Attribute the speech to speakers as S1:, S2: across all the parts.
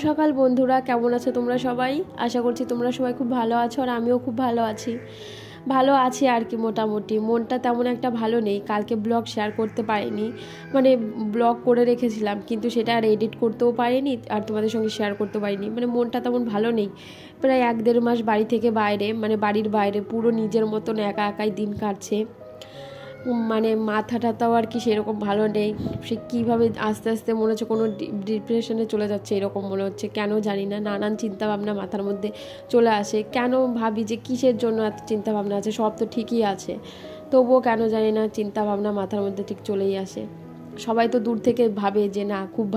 S1: সকাল বন্ধুরা, কেমন আছো তোমরা সবাই? আশা করছি তোমরা সবাই খুব ভালো আছো, আর আমিও খুব ভালো আছি আর কি। মোটামুটি মনটা তেমন একটা ভালো নেই। কালকে ব্লগ শেয়ার করতে পারিনি, মানে ব্লগ করে রেখেছিলাম কিন্তু সেটা আর এডিট করতেও পারিনি আর তোমাদের সঙ্গে শেয়ার করতে পারিনি। মানে মনটা তেমন ভালো নেই। প্রায় 1-1.5 মাস বাড়ি থেকে বাইরে, মানে বাড়ির বাইরে, পুরো নিজের মতন একা একাই দিন কাটছে। মানে মাথা টাথাও আর কি সেরকম ভালো নেই। সে কীভাবে আস্তে আস্তে মনে হচ্ছে কোনো ডিপ্রেশনে চলে যাচ্ছে, এরকম মনে হচ্ছে। কেন জানি না, নানান চিন্তাভাবনা মাথার মধ্যে চলে আসে। কেন ভাবি যে কিসের জন্য এত চিন্তাভাবনা আছে, সব তো ঠিকই আছে, তবুও কেন জানি না চিন্তাভাবনা মাথার মধ্যে ঠিক চলেই আসে। সবাই তো দূর থেকে ভাবে যে না খুব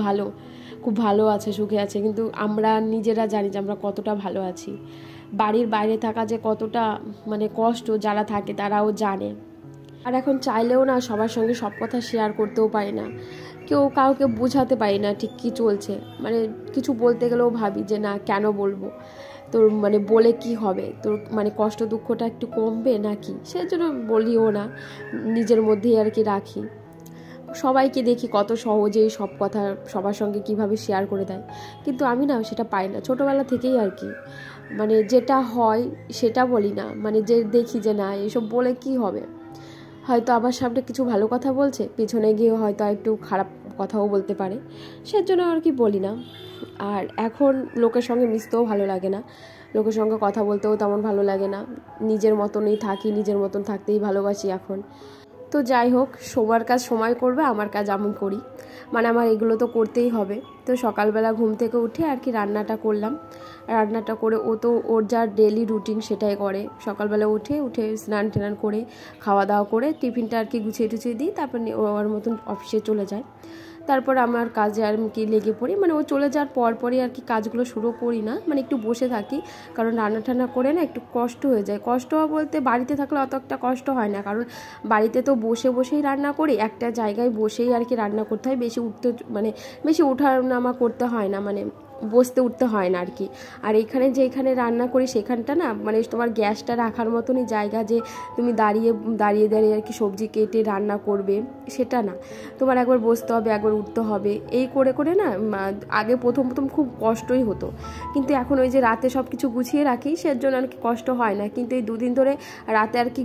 S1: ভালো আছে, সুখে আছে, কিন্তু আমরা নিজেরা জানি যে আমরা কতটা ভালো আছি। বাড়ির বাইরে থাকা যে কতটা মানে কষ্ট, যারা থাকে তারাও জানে। আর এখন চাইলেও না সবার সঙ্গে সব কথা শেয়ার করতেও পারি না, কাউকে বোঝাতে পারি না ঠিক কী চলছে। মানে কিছু বলতে গেলেও ভাবি যে না কেন বলবো, তোর মানে বলে কি হবে, তোর মানে কষ্ট দুঃখটা একটু কমবে নাকি, সেজন্য বলিও না, নিজের মধ্যেই আর কি রাখি। সবাইকে দেখি কত সহজেই সব কথা সবার সঙ্গে কিভাবে শেয়ার করে দেয়, কিন্তু আমি না সেটা পাই না। ছোটোবেলা থেকেই আর কি মানে যেটা হয় সেটা বলি না, মানে যে দেখি যে না এসব বলে কি হবে, হয়তো আবার সামনে কিছু ভালো কথা বলছে, পিছনে গিয়ে হয়তো একটু খারাপ কথাও বলতে পারে, সেজন্য আর কি বলি না। আর এখন লোকের সঙ্গে মিশতেও ভালো লাগে না, লোকের সঙ্গে কথা বলতেও তেমন ভালো লাগে না। নিজের মতনই থাকি, নিজের মতন থাকতেই ভালোবাসি এখন। তো যাই হোক, সবার কাজ সময় করবে, আমার কাজ আমি করি, মানে আমার এগুলো তো করতেই হবে। তো সকালবেলা ঘুম থেকে উঠে আর কি রান্নাটা করলাম। রান্নাটা করে ও তো ওর যা ডেলি রুটিন সেটাই করে। সকালবেলা উঠে স্নান টান করে খাওয়া দাওয়া করে টিফিনটা আর কি গুছিয়ে টুছিয়ে দিই, তারপর ওর মতন অফিসে চলে যায়। তারপর আমার কাজে আর কি লেগে পড়ি, মানে ও চলে যাওয়ার পরই আর কি কাজগুলো শুরু করি না, মানে একটু বসে থাকি, কারণ রান্না টান্না করে না একটু কষ্ট হয়ে যায়। কষ্ট বলতে বাড়িতে থাকলে অত একটা কষ্ট হয় না, কারণ বাড়িতে তো বসেই রান্না করি, একটা জায়গায় বসেই আর কি রান্না করতে হয়, বেশি ওঠা নামা করতে হয় না, মানে বসতে উঠতে হয় না আর কি। আর এখানে রান্না করি সেখানটা না মানে তোমার গ্যাসটা রাখার মতনই জায়গা, যে তুমি দাঁড়িয়ে আর কি সবজি কেটে রান্না করবে, সেটা না। তোমার একবার বসতে হবে, একবার উঠতে হবে, এই করে না আগে প্রথম খুব কষ্টই হতো, কিন্তু এখন ওই যে রাতে সব কিছু গুছিয়ে রাখি সেজন্য আর কি কষ্ট হয় না। কিন্তু এই 2 দিন ধরে রাতে আর কি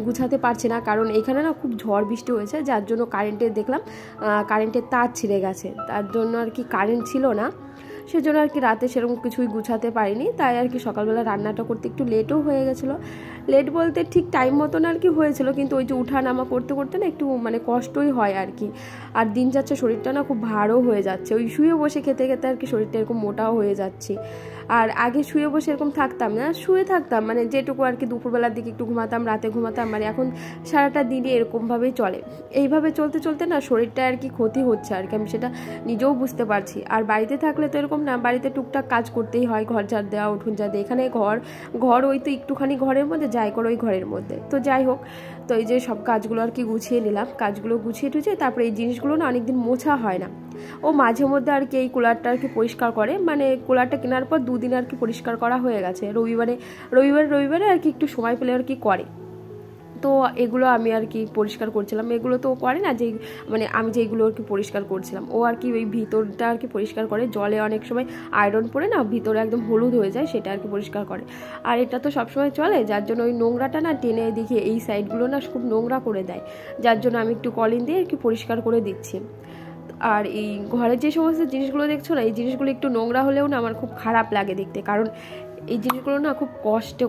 S1: গুছাতে পারছি না, কারণ এখানে না খুব ঝড় বৃষ্টি হয়েছে, যার জন্য কারেন্টের তার ছিঁড়ে গেছে, তার জন্য আর কি কারেন্ট ছিল না, সেজন্য আর কি রাতে সেরকম কিছুই গুছাতে পারিনি। তাই আর কি সকালবেলা রান্নাটা করতে একটু লেটও হয়ে গেছিলো। লেট বলতে ঠিক টাইম মতন আর কি হয়েছিল, কিন্তু ওই যে উঠা নামা করতে না একটু মানে কষ্টই হয় আর কি। আর দিন যাচ্ছে শরীরটা না খুব ভারও হয়ে যাচ্ছে, ওই শুয়ে বসে খেতে আর কি শরীরটা এরকম মোটাও হয়ে যাচ্ছে। আর আগে শুয়ে বসে এরকম থাকতাম না, শুয়ে থাকতাম মানে যেটুকু আর কি দুপুরবেলার দিকে একটু ঘুমাতাম, রাতে ঘুমাতাম, মানে এখন সারাটা দিনই এরকমভাবেই চলে। এইভাবে চলতে না শরীরটা আর কি ক্ষতি হচ্ছে আর কি, আমি সেটা নিজেও বুঝতে পারছি। আর বাড়িতে থাকলে তো এরকম না, বাড়িতে টুকটাক কাজ করতেই হয়, ঘর ঝাড় দেওয়া, উঠোন ঝাড় দেওয়া, এখানে ঘর ওই তো একটুখানি ঘরের মধ্যে যাই করো ওই ঘরের মধ্যে। তো যাই হোক, তো এই যে সব কাজগুলো আর কি গুছিয়ে নিলাম, কাজগুলো গুছিয়ে টুছিয়ে তারপরে এই জিনিসগুলো না অনেকদিন মোছা হয় না। ও মাঝে মধ্যে আর কি এই কুলারটা আর কি পরিষ্কার করে, মানে কুলারটা কেনার পর 2 দিন আর কি পরিষ্কার করা হয়ে গেছে। রবিবারে আর কি একটু সময় পেলে আর কি করে। তো এগুলো আমি আর কি পরিষ্কার করছিলাম, এগুলো তো করে না, যে মানে আমি যেগুলো আর কি পরিষ্কার করছিলাম, ও আর কি ওই ভিতরটা আর কি পরিষ্কার করে, জলে অনেক সময় আয়রন পরে না ভিতরে একদম হলুদ হয়ে যায়, সেটা আর কি পরিষ্কার করে। আর এটা তো সবসময় চলে, যার জন্য ওই নোংরাটা না টেনে দিকে এই সাইডগুলো না খুব নোংরা করে দেয়, যার জন্য আমি একটু কলিন দিয়ে আর কি পরিষ্কার করে দিচ্ছি। আর এই ঘরের যে সমস্ত জিনিসগুলো দেখছো না, এই জিনিসগুলো একটু নোংরা হলেও না আমার খুব খারাপ লাগে দেখতে, কারণ এই জিনিসগুলো না খুব কষ্ট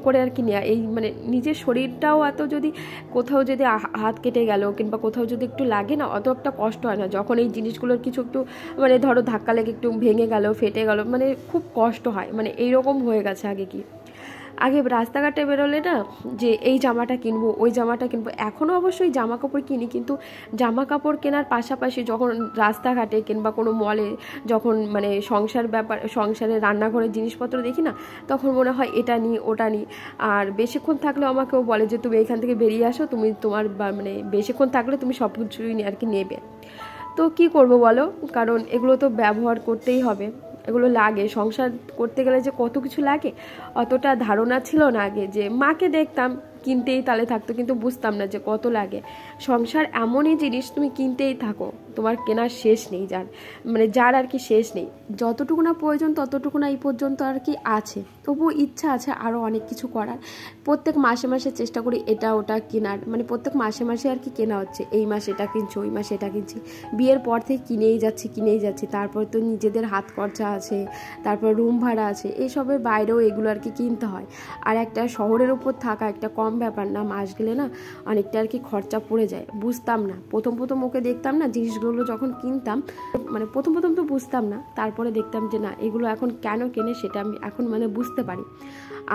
S1: করে আর কি নেওয়া। এই মানে নিজের শরীরটাও এত যদি কোথাও যদি হাত কেটে গেল কিংবা কোথাও যদি একটু লাগে না, অত একটা কষ্ট হয় না। যখন এই জিনিসগুলোর কিছু একটু মানে ধরো ধাক্কা লেগে একটু ভেঙে গেল, ফেটে গেল, মানে খুব কষ্ট হয়, মানে এইরকম হয়ে গেছে। আগে রাস্তাঘাটে বেরোলে না যে এই জামাটা কিনবো, ওই জামাটা কিনবো, এখনও অবশ্যই জামা কাপড় কিনি, কিন্তু জামা কাপড় কেনার পাশাপাশি যখন রাস্তাঘাটে কিংবা কোনো মলে যখন মানে সংসারে রান্নাঘরের জিনিসপত্র দেখি না, তখন মনে হয় এটা নিই ওটা নিই। আর বেশিক্ষণ থাকলেও আমাকেও বলে যে তুমি এখান থেকে বেরিয়ে আসো, তুমি তোমার মানে বেশিক্ষণ থাকলে তুমি সব কিছুই আর কি নেবে। তো কি করব বলো, কারণ এগুলো তো ব্যবহার করতেই হবে, এগুলো লাগে। সংসার করতে গেলে যে কত কিছু লাগে অতটা ধারণা ছিল না আগে, যে মাকে দেখতাম কিনতেই তালে থাকতো, কিন্তু বুঝতাম না যে কত লাগে। সংসার এমনই জিনিস, তুমি কিনতেই থাকো, তোমার কেনার শেষ নেই, যার আর কি শেষ নেই। যতটুকু না প্রয়োজন ততটুকু না এই পর্যন্ত আর কি আছে, তবুও ইচ্ছা আছে আরও অনেক কিছু করার। প্রত্যেক মাসে মাসে চেষ্টা করি এটা ওটা কেনার, মানে প্রত্যেক মাসে মাসে আর কি কেনা হচ্ছে, এই মাসে এটা কিনছি ওই মাসে এটা কিনছি, বিয়ের পর থেকে কিনেই যাচ্ছি। তারপর তো নিজেদের হাত খরচা আছে, তারপর রুম ভাড়া আছে, এইসবের বাইরেও এগুলো আর কি কিনতে হয়। আর একটা শহরের উপর থাকা একটা কম ব্যাপার না, মাস গেলে না অনেকটা আর কি খরচা পড়ে যায়। বুঝতাম না প্রথম ওকে দেখতাম না জিনিসগুলো যখন কিনতাম, মানে প্রথম তো বুঝতাম না, তারপরে দেখতাম যে না এগুলো এখন কেন কেনে সেটা আমি এখন মানে বুঝতে পারি।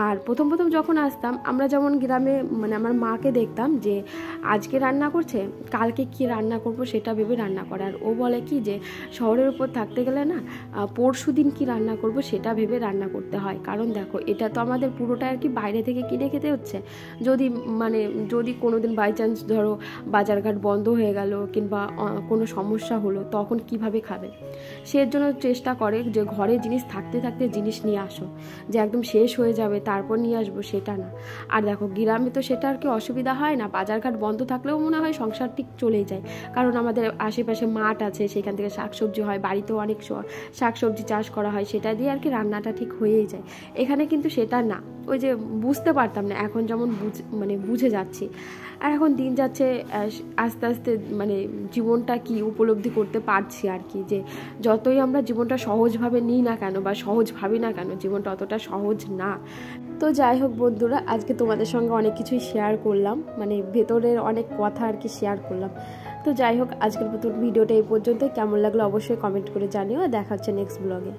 S1: আর প্রথম যখন আসতাম আমরা, যেমন গ্রামে মানে আমার মাকে দেখতাম যে আজকে রান্না করছে, কালকে কি রান্না করব সেটা ভেবে রান্না করে। আর ও বলে কি যে শহরের উপর থাকতে গেলে না পরশু দিন কী রান্না করব সেটা ভেবে রান্না করতে হয়। কারণ দেখো এটা তো আমাদের পুরোটা আর কি বাইরে থেকে কিনে খেতে হচ্ছে। যদি কোনো দিন বাই চান্স ধরো বাজারঘাট বন্ধ হয়ে গেল কিংবা কোনো সমস্যা হলো, তখন কিভাবে খাবে? সের জন্য চেষ্টা করে যে ঘরে জিনিস থাকতে জিনিস নিয়ে আসো, যে একদম শেষ হয়ে যাবে তারপর নিয়ে আসবো সেটা না। আর দেখো গ্রামে তো সেটা আর কি অসুবিধা হয় না, বাজারঘাট বন্ধ থাকলেও মনে হয় সংসার ঠিক চলেই যায়, কারণ আমাদের আশেপাশে মাঠ আছে, সেখান থেকে শাকসবজি হয়, বাড়িতেও অনেক শাকসবজি চাষ করা হয়, সেটা দিয়ে আর কি রান্নাটা ঠিক হয়েই যায়। এখানে কিন্তু সেটা না, ওই যে বুঝতে পারতাম না, এখন যেমন বুঝে যাচ্ছি। আর এখন দিন যাচ্ছে আস্তে আস্তে মানে জীবনটা কি উপলব্ধি করতে পারছি আর কি, যে যতই আমরা জীবনটা সহজভাবে নিই না কেন বা সহজ ভাবি না কেন, জীবনটা অতটা সহজ না। তো যাই হোক বন্ধুরা, আজকে তোমাদের সঙ্গে অনেক কিছুই শেয়ার করলাম, মানে ভেতরের অনেক কথা আর কি শেয়ার করলাম। তো যাই হোক, আজকের ভিডিওটা এই পর্যন্ত। কেমন লাগলো অবশ্যই কমেন্ট করে জানিও। দেখা হচ্ছে নেক্সট ব্লগে।